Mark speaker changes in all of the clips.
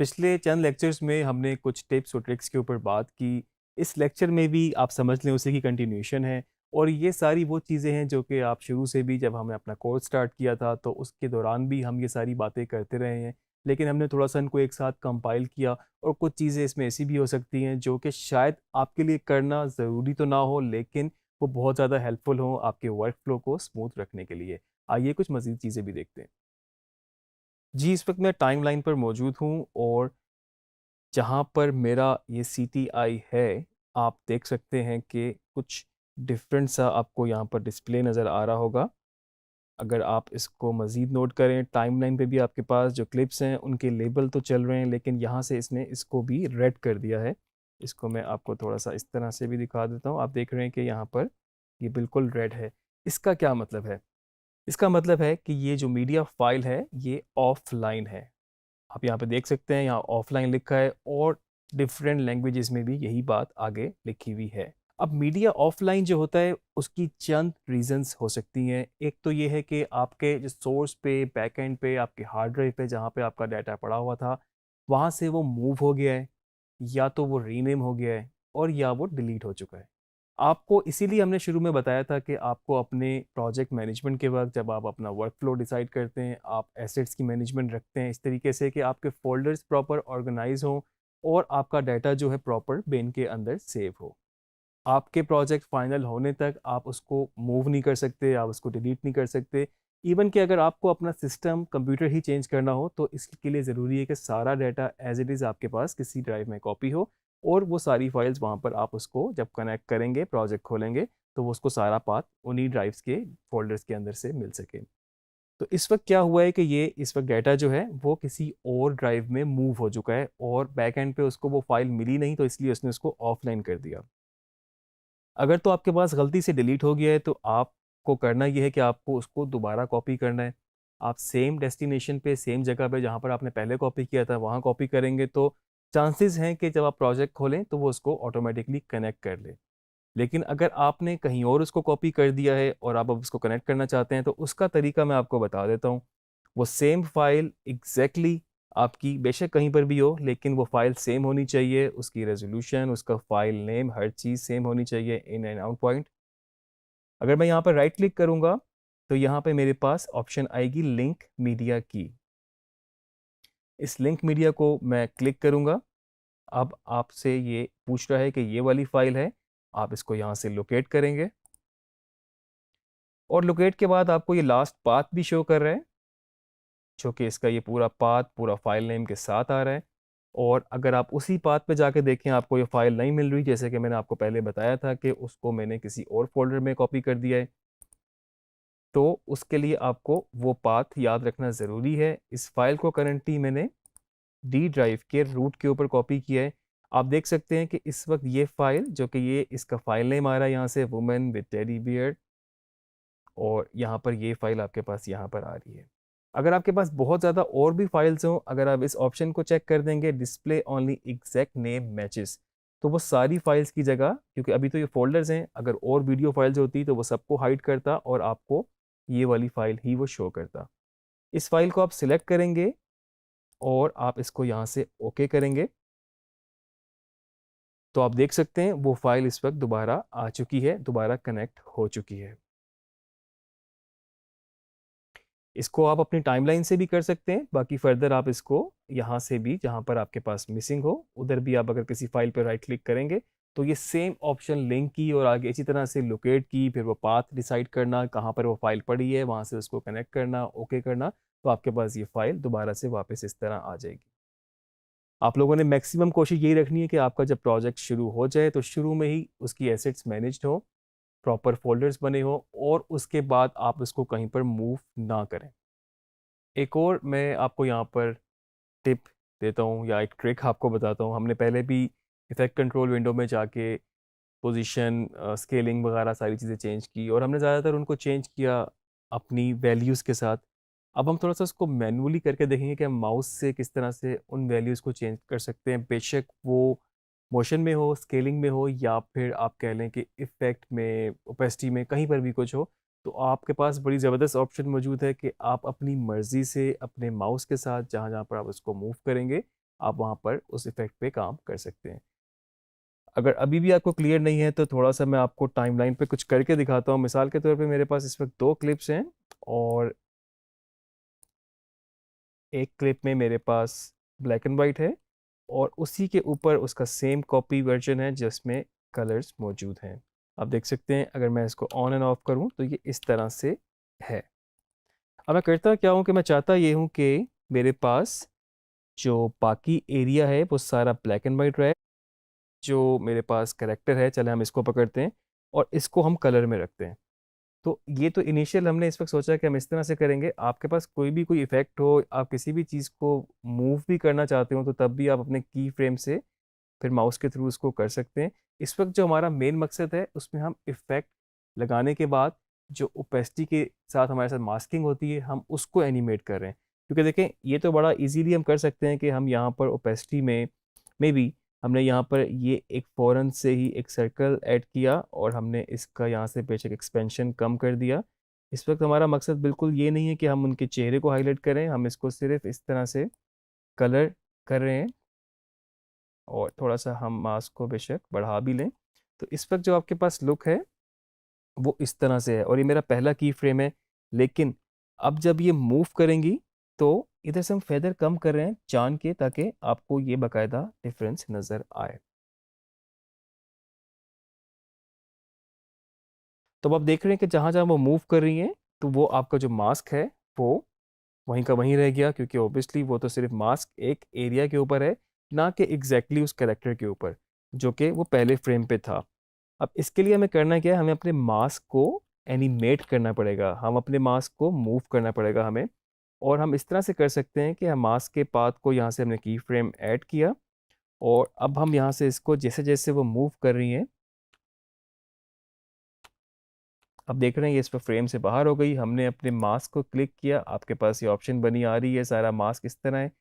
Speaker 1: पिछले चंद लेक्चर्स में हमने कुछ टिप्स और ट्रिक्स के ऊपर बात की। इस लेक्चर में भी आप समझ लें उसी की कंटिन्यूएशन है और ये सारी वो चीज़ें हैं जो कि आप शुरू से भी जब हमने अपना कोर्स स्टार्ट किया था तो उसके दौरान भी हम ये सारी बातें करते रहे हैं। लेकिन हमने थोड़ा-सा इनको एक साथ कंपाइल किया और कुछ चीज़ें इसमें ऐसी भी हो सकती हैं जो कि शायद आपके लिए करना ज़रूरी तो ना हो, लेकिन वो बहुत ज़्यादा हेल्पफुल हो आपके वर्क फ्लो को स्मूथ रखने के लिए। आइए कुछ मज़ीद चीज़ें भी देखते हैं। जी, इस वक़्त मैं टाइमलाइन पर मौजूद हूँ और जहाँ पर मेरा ये सीटीआई है, आप देख सकते हैं कि कुछ डिफरेंट सा आपको यहाँ पर डिस्प्ले नज़र आ रहा होगा। अगर आप इसको मज़ीद नोट करें, टाइमलाइन पे भी आपके पास जो क्लिप्स हैं, उनके लेबल तो चल रहे हैं, लेकिन यहाँ से इसने इसको भी रेड कर दिया है। इसको मैं आपको थोड़ा-सा इस तरह से भी दिखा देता हूँ। आप देख रहे हैं कि यहाँ पर ये बिल्कुल रेड है। इसका क्या मतलब है? इसका मतलब है कि ये जो मीडिया फ़ाइल है, ये ऑफ़लाइन है। आप यहाँ पे देख सकते हैं, यहाँ ऑफ़लाइन लिखा है और डिफरेंट लैंग्वेजेज़ में भी यही बात आगे लिखी हुई है। अब मीडिया ऑफ़लाइन जो होता है, उसकी चंद रीज़न्स हो सकती हैं। एक तो ये है कि आपके जो सोर्स पे, बैकएंड पे, आपके हार्ड ड्राइव पे जहाँ पे आपका डाटा पड़ा हुआ था, वहाँ से वो मूव हो गया है, या तो वो रीनेम हो गया है और या वो डिलीट हो चुका है। आपको इसीलिए हमने शुरू में बताया था कि आपको अपने प्रोजेक्ट मैनेजमेंट के वक़्त जब आप अपना वर्क फ्लो डिसाइड करते हैं, आप एसेट्स की मैनेजमेंट रखते हैं इस तरीके से कि आपके फ़ोल्डर्स प्रॉपर ऑर्गेनाइज़ हों और आपका डाटा जो है प्रॉपर बिन के अंदर सेव हो। आपके प्रोजेक्ट फाइनल होने तक आप उसको मूव नहीं कर सकते, आप उसको डिलीट नहीं कर सकते। इवन कि अगर आपको अपना सिस्टम, कंप्यूटर ही चेंज करना हो, तो इसके लिए ज़रूरी है कि सारा डाटा एज़ इट इज़ आपके पास किसी ड्राइव में कॉपी हो और वो सारी फाइल्स वहाँ पर आप उसको जब कनेक्ट करेंगे, प्रोजेक्ट खोलेंगे, तो वो उसको सारा पाथ उन्हीं ड्राइव्स के फ़ोल्डर्स के अंदर से मिल सके। तो इस वक़्त क्या हुआ है कि ये इस वक़्त डाटा जो है, वो किसी और ड्राइव में मूव हो चुका है और बैक एंड पे उसको वो फ़ाइल मिली नहीं, तो इसलिए उसने उसको ऑफ़लाइन कर दिया। अगर तो आपके पास गलती से डिलीट हो गया है, तो आपको करना ये है कि आपको उसको दोबारा कॉपी करना है। आप सेम डेस्टिनेशन पे, सेम जगह पे जहाँ पर आपने पहले कॉपी किया था, वहाँ कॉपी करेंगे तो चांसेस हैं कि जब आप प्रोजेक्ट खोलें, तो वो उसको ऑटोमैटिकली कनेक्ट कर ले। लेकिन अगर आपने कहीं और उसको कॉपी कर दिया है और आप अब उसको कनेक्ट करना चाहते हैं, तो उसका तरीका मैं आपको बता देता हूँ। वो सेम फ़ाइल एग्ज़ैक्टली आपकी बेशक कहीं पर भी हो, लेकिन वो फ़ाइल सेम होनी चाहिए, उसकी रेज़ोल्यूशन, उसका फ़ाइल नेम, हर चीज़ सेम होनी चाहिए, इन एंड आउट पॉइंट। अगर मैं यहाँ पर राइट क्लिक करूँगा, तो यहाँ पे मेरे पास ऑप्शन आएगी लिंक मीडिया की। इस लिंक मीडिया को मैं क्लिक करूँगा। अब आपसे ये पूछ रहा है कि ये वाली फ़ाइल है, आप इसको यहाँ से लोकेट करेंगे और लोकेट के बाद आपको ये लास्ट पाथ भी शो कर रहा है, जो कि इसका ये पूरा पाथ पूरा फ़ाइल नेम के साथ आ रहा है। और अगर आप उसी पाथ पे जाके देखें, आपको ये फ़ाइल नहीं मिल रही, जैसे कि मैंने आपको पहले बताया था कि उसको मैंने किसी और फ़ोल्डर में कॉपी कर दिया है, तो उसके लिए आपको वो पाथ याद रखना ज़रूरी है। इस फ़ाइल को करंटली मैंने डी ड्राइव के रूट के ऊपर कॉपी किया है। आप देख सकते हैं कि इस वक़्त ये फ़ाइल जो कि ये इसका फ़ाइल नेम आ रहा है यहाँ से, वुमन विद टेडी बियर, और यहाँ पर ये फ़ाइल आपके पास यहाँ पर आ रही है। अगर आपके पास बहुत ज़्यादा और भी फ़ाइल्स हों, अगर आप इस ऑप्शन को चेक कर देंगे display only exact name matches, तो वो सारी फ़ाइल्स की जगह, क्योंकि अभी तो ये फ़ोल्डर्स हैं, अगर और वीडियो फ़ाइल्स होती तो वो सबको हाइड करता और आपको ये वाली फ़ाइल ही वो शो करता। इस फ़ाइल को आप सिलेक्ट करेंगे और आप इसको यहाँ से ओके करेंगे, तो आप देख सकते हैं वो फ़ाइल इस वक़्त दोबारा आ चुकी है, दोबारा कनेक्ट हो चुकी है। इसको आप अपनी टाइमलाइन से भी कर सकते हैं, बाकी फ़र्दर आप इसको यहाँ से भी, जहाँ पर आपके पास मिसिंग हो, उधर भी आप अगर किसी फ़ाइल पे राइट क्लिक करेंगे, तो ये सेम ऑप्शन लिंक की और आगे इसी तरह से लोकेट की, फिर वो पाथ डिसाइड करना, कहाँ पर वो फ़ाइल पड़ी है, वहाँ से उसको कनेक्ट करना, ओके करना, तो आपके पास ये फ़ाइल दोबारा से वापस इस तरह आ जाएगी। आप लोगों ने मैक्सिमम कोशिश यही रखनी है कि आपका जब प्रोजेक्ट शुरू हो जाए, तो शुरू में ही उसकी एसेट्स मैनेज्ड हों, प्रॉपर फ़ोल्डर्स बने हों और उसके बाद आप उसको कहीं पर मूव ना करें। एक और मैं आपको यहाँ पर टिप देता हूँ या एक ट्रिक आपको बताता हूँ। हमने पहले भी इफ़ेक्ट कंट्रोल विंडो में जाके पोजीशन, स्केलिंग वगैरह सारी चीज़ें चेंज की और हमने ज़्यादातर उनको चेंज किया अपनी वैल्यूज़ के साथ। अब हम थोड़ा-सा उसको मैनुअली करके देखेंगे कि हम माउस से किस तरह से उन वैल्यूज़ को चेंज कर सकते हैं। बेशक वो मोशन में हो, स्केलिंग में हो या फिर आप कह लें कि इफ़ेक्ट में, ओपेसिटी में, कहीं पर भी कुछ हो। तो आपके पास बड़ी ज़बरदस्त ऑप्शन मौजूद है कि आप अपनी मर्ज़ी से अपने माउस के साथ जहाँ-जहाँ पर आप उसको मूव करेंगे, आप वहाँ पर उस इफ़ेक्ट पे काम कर सकते हैं। अगर अभी भी आपको क्लियर नहीं है तो थोड़ा-सा मैं आपको टाइमलाइन पे कुछ करके दिखाता हूँ। मिसाल के तौर पे मेरे पास इस वक़्त 2 क्लिप्स हैं और एक क्लिप में मेरे पास ब्लैक एंड व्हाइट है और उसी के ऊपर उसका सेम कॉपी वर्ज़न है जिसमें कलर्स मौजूद हैं। आप देख सकते हैं अगर मैं इसको ऑन एंड ऑफ करूँ तो ये इस तरह से है। अब मैं करता क्या हूँ कि मैं चाहता ये हूँ कि मेरे पास जो बाकी एरिया है वो सारा ब्लैक एंड व्हाइट रहे। जो मेरे पास कैरेक्टर है, चले हम इसको पकड़ते हैं और इसको हम कलर में रखते हैं। तो ये तो इनिशियल हमने इस वक़्त सोचा कि हम इस तरह से करेंगे। आपके पास कोई भी कोई इफ़ेक्ट हो, आप किसी भी चीज़ को मूव भी करना चाहते हो तो तब भी आप अपने की फ्रेम से फिर माउस के थ्रू उसको कर सकते हैं। इस वक़्त जो हमारा मेन मकसद है उसमें हम इफ़ेक्ट लगाने के बाद जो ओपेसिटी के साथ हमारे साथ मास्किंग होती है हम उसको एनिमेट कर रहे हैं। क्योंकि देखें ये तो बड़ा ईज़िली हम कर सकते हैं कि हम यहाँ पर ओपेसिटी में मेबी हमने यहाँ पर ये एक फ़ौरन से ही एक सर्कल ऐड किया और हमने इसका यहाँ से बेशक एक्सपेंशन कम कर दिया। इस वक़्त हमारा मकसद बिल्कुल ये नहीं है कि हम उनके चेहरे को हाइलाइट करें, हम इसको सिर्फ़ इस तरह से कलर कर रहे हैं और थोड़ा-सा हम मास्क को बेशक बढ़ा भी लें। तो इस वक़्त जो आपके पास लुक है, वो इस तरह से है और ये मेरा पहला की फ्रेम है। लेकिन अब जब ये मूव करेंगी, तो इधर से हम फेदर कम कर रहे हैं जान के ताकि आपको ये बाकायदा डिफ़रेंस नज़र आए। तो अब आप देख रहे हैं कि जहाँ-जहाँ वो मूव कर रही हैं, तो वो आपका जो मास्क है, वो वहीं का वहीं रह गया क्योंकि ऑब्वियसली वो तो सिर्फ़ मास्क एक एरिया के ऊपर है, ना कि एग्ज़ैक्टली उस कैरेक्टर के ऊपर, जो कि वो पहले फ्रेम पे था। अब इसके लिए हमें करना क्या है, हमें अपने मास्क को एनिमेट करना पड़ेगा, हम अपने मास्क को मूव करना पड़ेगा हमें और हम इस तरह से कर सकते हैं कि हम मास्क के पाथ को यहाँ से हमने की फ्रेम ऐड किया और अब हम यहाँ से इसको जैसे-जैसे वो मूव कर रही हैं, अब देख रहे हैं ये इस पे फ्रेम से बाहर हो गई, हमने अपने मास्क को क्लिक किया, आपके पास ये ऑप्शन बनी आ रही है, सारा मास्क इस तरह है,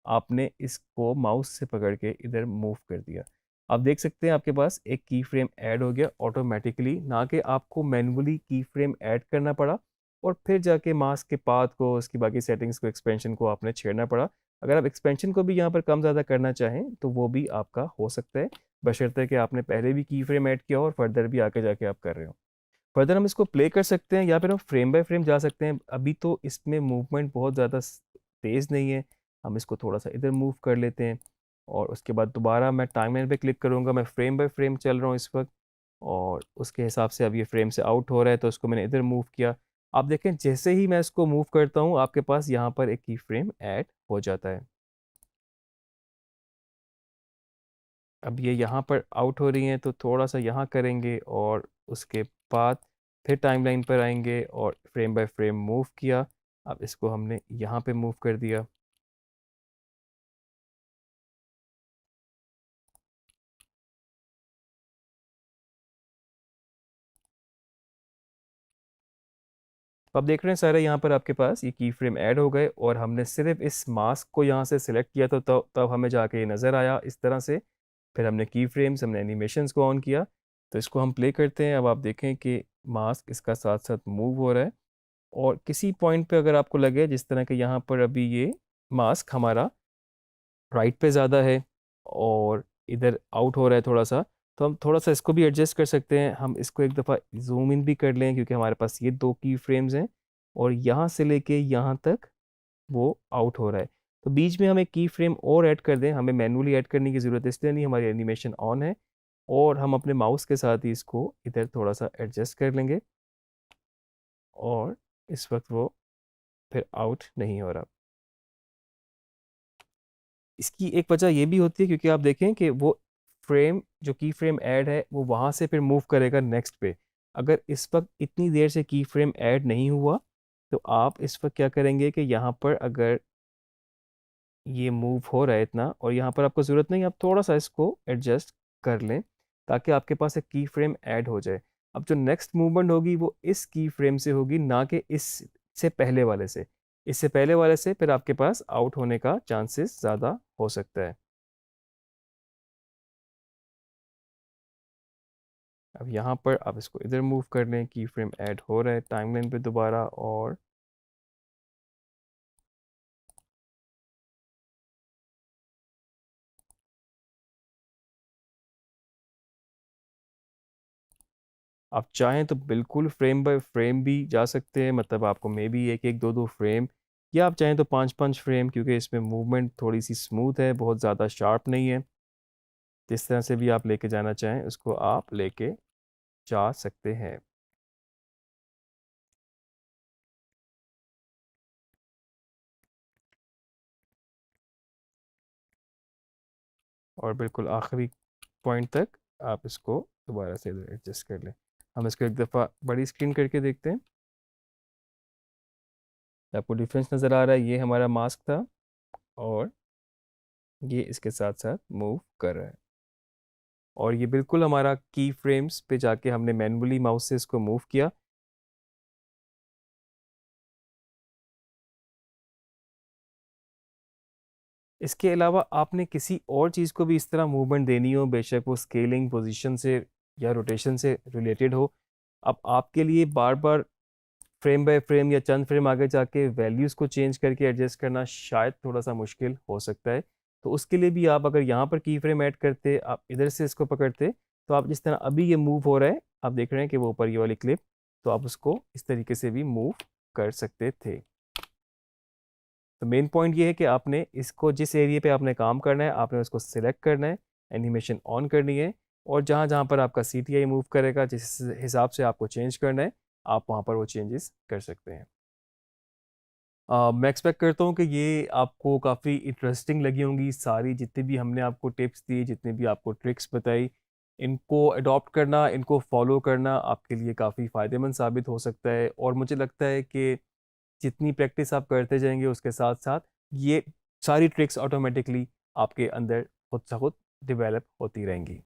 Speaker 1: आपने इसको माउस से पकड़ के इधर मूव कर दिया। आप देख सकते हैं आपके पास एक की फ्रेम ऐड हो गया ऑटोमेटिकली, ना कि आपको मैन्युअली की फ्रेम ऐड करना पड़ा और फिर जाके मास्क के पाथ को, उसकी बाकी सेटिंग्स को, एक्सपेंशन को आपने छेड़ना पड़ा। अगर आप एक्सपेंशन को भी यहाँ पर कम ज़्यादा करना चाहें, तो वो भी आपका हो सकता है, बशर्ते कि आपने पहले भी की फ्रेम ऐड किया हो और फर्दर भी आगे जाके आप कर रहे हो। फर्दर हम इसको प्ले कर सकते हैं या फिर हम फ्रेम बाय फ्रेम जा सकते हैं। अभी तो इसमें मूवमेंट बहुत ज़्यादा तेज़ नहीं है। हम इसको थोड़ा-सा इधर मूव कर लेते हैं और उसके बाद दोबारा मैं टाइमलाइन पे क्लिक करूँगा। मैं फ्रेम बाय फ्रेम चल रहा हूँ इस वक़्त और उसके हिसाब से अब ये फ्रेम से आउट हो रहा है तो उसको मैंने इधर मूव किया। आप देखें जैसे ही मैं इसको मूव करता हूँ आपके पास यहाँ पर एक की फ्रेम ऐड हो जाता है। अब ये यहाँ पर आउट हो रही हैं तो थोड़ा-सा यहाँ करेंगे और उसके बाद फिर टाइमलाइन पर आएँगे और फ्रेम बाय फ्रेम मूव किया। अब इसको हमने यहाँ पे मूव कर दिया। तो आप देख रहे हैं सारे यहाँ पर आपके पास ये की फ्रेम ऐड हो गए और हमने सिर्फ़ इस मास्क को यहाँ से सिलेक्ट किया तो तब हमें जाके ये नज़र आया इस तरह से। फिर हमने की फ्रेम्स, हमने एनिमेशंस को ऑन किया। तो इसको हम प्ले करते हैं। अब आप देखें कि मास्क इसका साथ-साथ मूव हो रहा है और किसी पॉइंट पे अगर आपको लगे जिस तरह के यहाँ पर अभी ये मास्क हमारा राइट पे ज़्यादा है और इधर आउट हो रहा है थोड़ा-सा, तो हम थोड़ा-सा इसको भी एडजस्ट कर सकते हैं। हम इसको एक दफ़ा ज़ूम इन भी कर लें क्योंकि हमारे पास ये 2 की फ्रेम्स हैं और यहाँ से लेके यहाँ तक वो आउट हो रहा है। तो बीच में हम एक की फ्रेम और ऐड कर दें, हमें मैन्युअली ऐड करने की ज़रूरत है इसलिए नहीं, हमारी एनिमेशन ऑन है और हम अपने माउस के साथ ही इसको इधर थोड़ा-सा एडजस्ट कर लेंगे और इस वक़्त वो फिर आउट नहीं हो रहा। इसकी एक वजह ये भी होती है क्योंकि आप देखें कि वो फ्रेम जो की फ्रेम ऐड है वो वहाँ से फिर मूव करेगा नेक्स्ट पे। अगर इस वक़्त इतनी देर से की फ्रेम ऐड नहीं हुआ, तो आप इस वक़्त क्या करेंगे कि यहाँ पर अगर ये मूव हो रहा है इतना और यहाँ पर आपको ज़रूरत नहीं, आप थोड़ा-सा इसको एडजस्ट कर लें, ताकि आपके पास एक की फ्रेम ऐड हो जाए। अब जो नेक्स्ट मूवमेंट होगी वो इस की फ्रेम से होगी, ना कि इससे पहले वाले से। इससे पहले वाले से फिर आपके पास आउट होने का चांसेस ज़्यादा हो सकता है। अब यहाँ पर आप इसको इधर मूव कर लें, की फ्रेम ऐड हो रहा है टाइमलाइन पे दोबारा और आप चाहें तो बिल्कुल फ्रेम बाय फ्रेम भी जा सकते हैं, मतलब आपको मे बी एक एक दो दो फ्रेम, या आप चाहें तो पाँच पाँच फ्रेम, क्योंकि इसमें मूवमेंट थोड़ी सी स्मूथ है, बहुत ज़्यादा शार्प नहीं है। जिस तरह से भी आप लेके जाना चाहें उसको आप लेके जा सकते हैं। और बिल्कुल आखिरी पॉइंट तक आप इसको दोबारा से एडजस्ट कर लें। हम इसको एक दफ़ा बड़ी स्क्रीन करके देखते हैं। आपको डिफरेंस नज़र आ रहा है, ये हमारा मास्क था और ये इसके साथ साथ मूव कर रहा है। और ये बिल्कुल हमारा की फ्रेम्स पे जाके हमने मैनुअली माउस से इसको मूव किया। इसके अलावा आपने किसी और चीज़ को भी इस तरह मूवमेंट देनी हो, बेशक वो स्केलिंग पोजीशन से या रोटेशन से रिलेटेड हो, अब आपके लिए बार बार फ्रेम बाय फ्रेम या चंद फ्रेम आगे जाके वैल्यूज़ को चेंज करके एडजस्ट करना शायद थोड़ा सा मुश्किल हो सकता है। तो उसके लिए भी आप अगर यहाँ पर की फ्रेम ऐड करते, आप इधर से इसको पकड़ते, तो आप जिस तरह अभी ये मूव हो रहा है, आप देख रहे हैं कि वो ऊपर ये वाली क्लिप, तो आप उसको इस तरीके से भी मूव कर सकते थे। तो मेन पॉइंट ये है कि आपने इसको जिस एरिया पे आपने काम करना है, आपने उसको सिलेक्ट करना है, एनिमेशन ऑन करनी है, और जहाँ जहाँ पर आपका CTI मूव करेगा, जिस हिसाब से आपको चेंज करना है, आप वहाँ पर वो चेंजेस कर सकते हैं। मैं एक्सपेक्ट करता हूँ कि ये आपको काफ़ी इंटरेस्टिंग लगी होंगी, सारी जितनी भी हमने आपको टिप्स दी, जितनी भी आपको ट्रिक्स बताई, इनको अडॉप्ट करना, इनको फॉलो करना आपके लिए काफ़ी फ़ायदेमंद साबित हो सकता है। और मुझे लगता है कि जितनी प्रैक्टिस आप करते जाएंगे उसके साथ साथ ये सारी ट्रिक्स ऑटोमेटिकली आपके अंदर खुद सा खुद डेवलप होती रहेंगी।